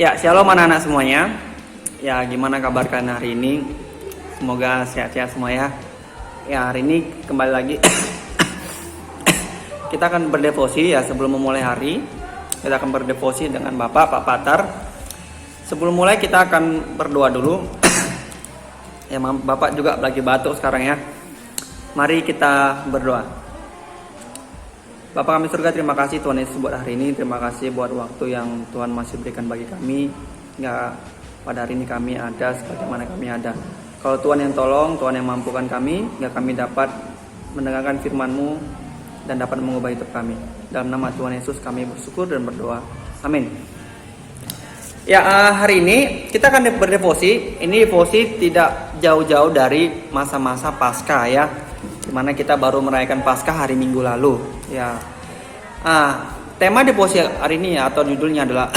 Ya, shalom anak-anak semuanya. Ya, gimana kabar kalian hari ini? Semoga sehat-sehat semua ya. Ya, hari ini kembali lagi kita akan berdevosi ya. Sebelum memulai hari, kita akan berdevosi dengan Pak Patar. Sebelum mulai kita akan berdoa dulu. Ya, Bapak juga lagi batuk sekarang ya. Mari kita berdoa. Bapa kami surga, terima kasih Tuhan Yesus buat hari ini. Terima kasih buat waktu yang Tuhan masih berikan bagi kami. Ya, pada hari ini kami ada sebagaimana kami ada. Kalau Tuhan yang tolong, Tuhan yang mampukan kami, ya kami dapat mendengarkan firman-Mu dan dapat mengubah hidup kami. Dalam nama Tuhan Yesus kami bersyukur dan berdoa. Amin. Ya, hari ini kita akan berdevosi. Ini devosi tidak jauh-jauh dari masa-masa Paskah ya, dimana kita baru merayakan Paskah hari Minggu lalu ya. Tema devosi hari ini ya, atau judulnya adalah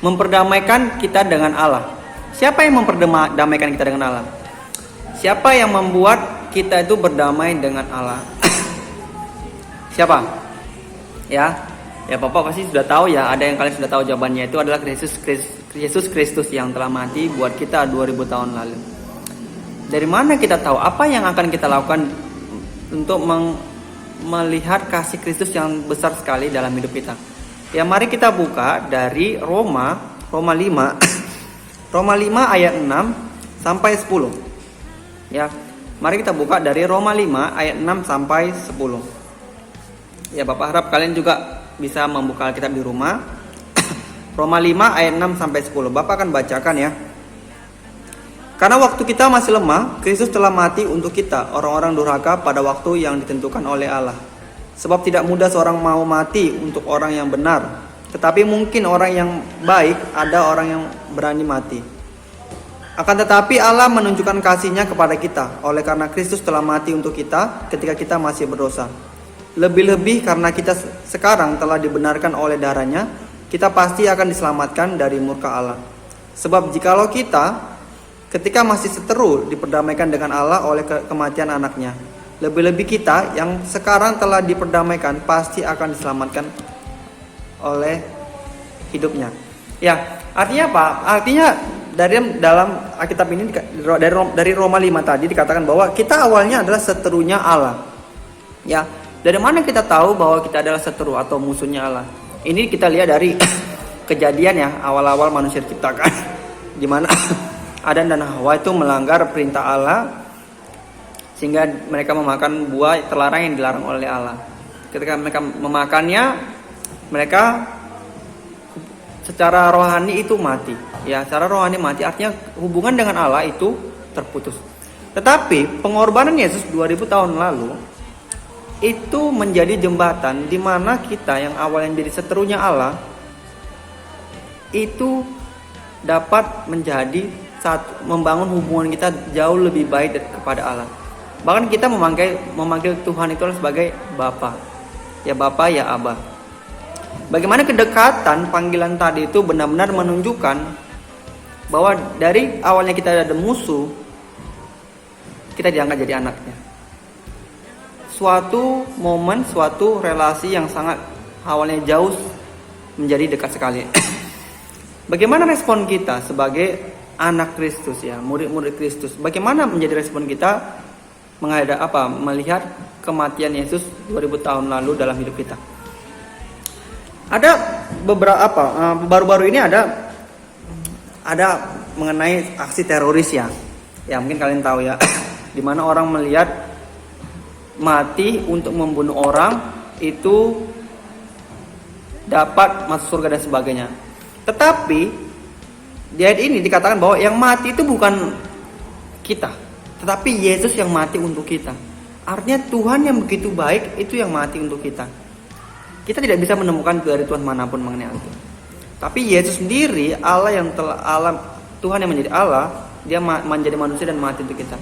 memperdamaikan kita dengan Allah. Siapa yang memperdamaikan kita dengan Allah? Siapa yang membuat kita itu berdamai dengan Allah? Siapa? Ya Bapak pasti sudah tahu ya. Ada yang kalian sudah tahu jawabannya, itu adalah Yesus Kristus yang telah mati buat kita 2000 tahun lalu. Dari mana kita tahu apa yang akan kita lakukan untuk melihat kasih Kristus yang besar sekali dalam hidup kita? Ya, mari kita buka dari Roma 5 Roma 5 ayat 6 sampai 10. Ya, mari kita buka dari Roma 5 ayat 6 sampai 10. Ya, Bapak harap kalian juga bisa membuka Alkitab di rumah. Roma 5 ayat 6 sampai 10. Bapak akan bacakan ya. Karena waktu kita masih lemah, Kristus telah mati untuk kita, orang-orang durhaka, pada waktu yang ditentukan oleh Allah. Sebab tidak mudah seorang mau mati untuk orang yang benar, tetapi mungkin orang yang baik ada orang yang berani mati. Akan tetapi Allah menunjukkan kasih-Nya kepada kita, oleh karena Kristus telah mati untuk kita ketika kita masih berdosa. Lebih-lebih karena kita sekarang telah dibenarkan oleh darah-Nya, kita pasti akan diselamatkan dari murka Allah. Sebab jikalau kita ketika masih seteru diperdamaikan dengan Allah oleh kematian anaknya, lebih-lebih kita yang sekarang telah diperdamaikan pasti akan diselamatkan oleh hidupnya. Ya, artinya apa? Artinya dalam Alkitab ini, dari Roma 5 tadi dikatakan bahwa kita awalnya adalah seterunya Allah. Ya, dari mana kita tahu bahwa kita adalah seteru atau musuhnya Allah? Ini kita lihat dari kejadian ya, awal-awal manusia diciptakan, di mana Adam dan Hawa itu melanggar perintah Allah sehingga mereka memakan buah terlarang yang dilarang oleh Allah. Ketika mereka memakannya, mereka secara rohani itu mati. Ya, secara rohani mati artinya hubungan dengan Allah itu terputus. Tetapi pengorbanan Yesus 2000 tahun lalu itu menjadi jembatan di mana kita yang awalnya menjadi seterunya Allah itu dapat menjadi saat membangun hubungan kita jauh lebih baik kepada Allah. Bahkan kita memanggil Tuhan itu sebagai Bapa. Ya Bapa, ya Abba. Bagaimana kedekatan panggilan tadi itu benar-benar menunjukkan bahwa dari awalnya kita ada musuh, kita diangkat jadi anaknya. Suatu momen, suatu relasi yang sangat awalnya jauh menjadi dekat sekali. Bagaimana respon kita sebagai anak Kristus ya, murid-murid Kristus? Bagaimana menjadi respon kita melihat kematian Yesus 2000 tahun lalu dalam hidup kita? Ada beberapa baru-baru ini ada mengenai aksi teroris ya. Ya, mungkin kalian tahu ya, di mana orang melihat mati untuk membunuh orang itu dapat masuk surga dan sebagainya. Tetapi di ayat ini dikatakan bahwa yang mati itu bukan kita, tetapi Yesus yang mati untuk kita. Artinya Tuhan yang begitu baik itu yang mati untuk kita. Kita tidak bisa menemukan dari Tuhan manapun mengenai itu. Tapi Yesus sendiri, Tuhan yang menjadi Allah, Dia menjadi manusia dan mati untuk kita.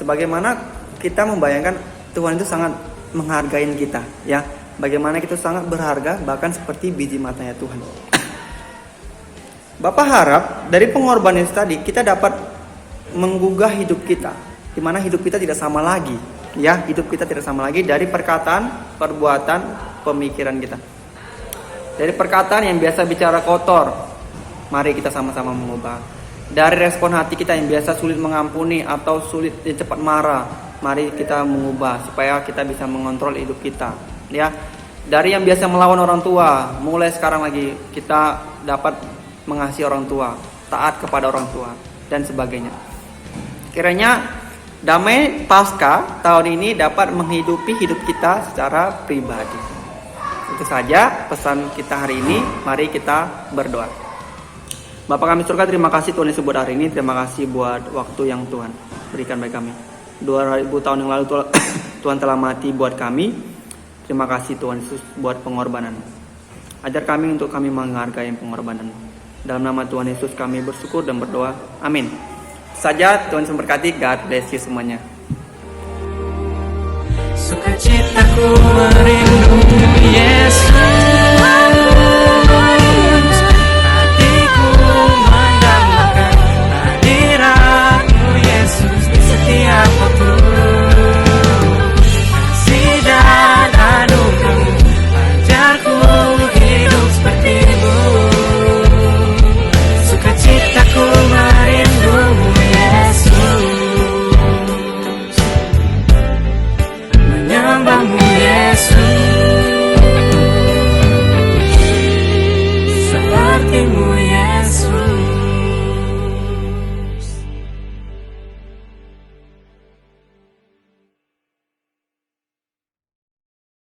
Sebagaimana kita membayangkan Tuhan itu sangat menghargai kita, ya. Bagaimana kita sangat berharga, bahkan seperti biji matanya Tuhan. Bapak harap dari pengorbanan tadi kita dapat menggugah hidup kita, di mana hidup kita tidak sama lagi, ya, hidup kita tidak sama lagi dari perkataan, perbuatan, pemikiran kita. Dari perkataan yang biasa bicara kotor, Mari kita sama-sama mengubah. Dari respon hati kita yang biasa sulit mengampuni atau sulit cepat marah, mari kita mengubah supaya kita bisa mengontrol hidup kita, ya. Dari yang biasa melawan orang tua, mulai sekarang lagi kita dapat mengasihi orang tua, taat kepada orang tua dan sebagainya. Kiranya damai Paskah tahun ini dapat menghidupi hidup kita secara pribadi. Itu saja pesan kita hari ini. Mari kita berdoa. Bapa kami surga, terima kasih Tuhan Yesus buat hari ini. Terima kasih buat waktu yang Tuhan berikan bagi kami. 2000 tahun yang lalu Tuhan telah mati buat kami. Terima kasih Tuhan Yesus buat pengorbanan. Ajar kami untuk kami menghargai pengorbanan. Dalam nama Tuhan Yesus kami bersyukur dan berdoa. Amin. Saja Tuhan Yesus memberkati. God bless you semuanya. Sukacitaku merindu Yesus.